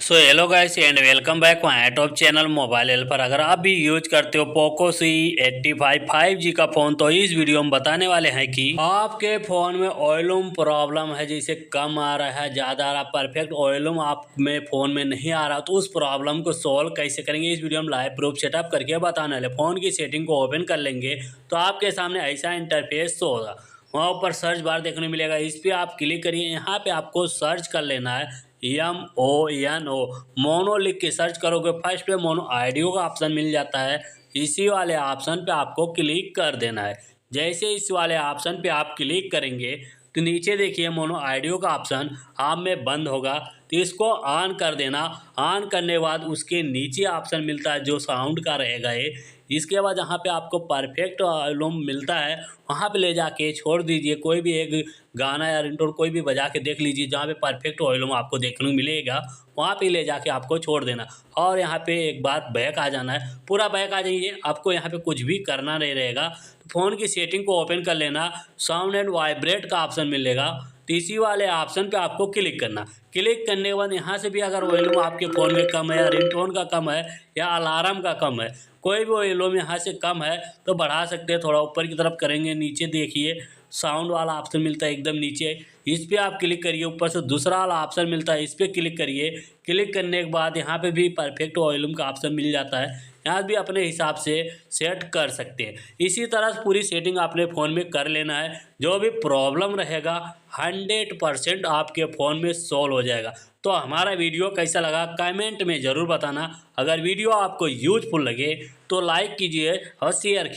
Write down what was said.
So hello guys and welcome back my top channel mobile helper. अगर आप भी use करते हो पोको C85 5G का फ़ोन, तो इस वीडियो में बताने वाले हैं कि आपके फ़ोन में ऑयलूम प्रॉब्लम है, जैसे कम आ रहा है, ज़्यादा आ रहा है, परफेक्ट ऑयलूम आप में फ़ोन में नहीं आ रहा, तो उस प्रॉब्लम को सॉल्व कैसे करेंगे इस वीडियो में लाइव प्रूफ सेटअप करके बताने वाले। फ़ोन की सेटिंग को ओपन कर लेंगे तो आपके सामने ऐसा इंटरफेस शो होगा। वहाँ ऊपर सर्च बार देखने को मिलेगा, इस पर आप क्लिक करिए। यहाँ पे आपको सर्च कर लेना है MONO। मोनो लिख के सर्च करोगे, फर्स्ट पे मोनो ऑडियो का ऑप्शन मिल जाता है। इसी वाले ऑप्शन पे आपको क्लिक कर देना है। जैसे इस वाले ऑप्शन पे आप क्लिक करेंगे तो नीचे देखिए मोनो ऑडियो का ऑप्शन आप में बंद होगा, तो इसको ऑन कर देना। ऑन करने के बाद उसके नीचे ऑप्शन मिलता है जो साउंड का रहेगा ये। इसके बाद जहाँ पे आपको परफेक्ट वॉल्यूम मिलता है वहाँ पे ले जाके छोड़ दीजिए। कोई भी एक गाना या रिंगटोन कोई भी बजा के देख लीजिए, जहाँ पे परफेक्ट वॉल्यूम आपको देखने को मिलेगा वहाँ पे ले जाके आपको छोड़ देना। और यहाँ पे एक बार बैक आ जाना है, पूरा बैक आ जाइए, आपको यहाँ पे कुछ भी करना नहीं रहेगा। फ़ोन की सेटिंग को ओपन कर लेना, साउंड एंड वाइब्रेट का ऑप्शन मिलेगा, तो इसी वाले ऑप्शन पे आपको क्लिक करना। क्लिक करने के बाद यहाँ से भी अगर वॉल्यूम आपके फ़ोन में कम है या रिंगटोन का कम है या अलार्म का कम है, कोई भी वॉल्यूम यहाँ से कम है तो बढ़ा सकते हैं। थोड़ा ऊपर की तरफ करेंगे, नीचे देखिए साउंड वाला ऑप्शन मिलता है एकदम नीचे, इस पर आप क्लिक करिए। ऊपर से दूसरा वाला ऑप्शन मिलता है, इस पर क्लिक करिए। क्लिक करने के बाद यहाँ पे भी परफेक्ट वॉल्यूम का ऑप्शन मिल जाता है, यहाँ भी अपने हिसाब से सेट कर सकते हैं। इसी तरह से पूरी सेटिंग अपने फ़ोन में कर लेना है। जो भी प्रॉब्लम रहेगा 100% आपके फ़ोन में सॉल्व हो जाएगा। तो हमारा वीडियो कैसा लगा कमेंट में ज़रूर बताना। अगर वीडियो आपको यूजफुल लगे तो लाइक कीजिए और शेयर कीजिए।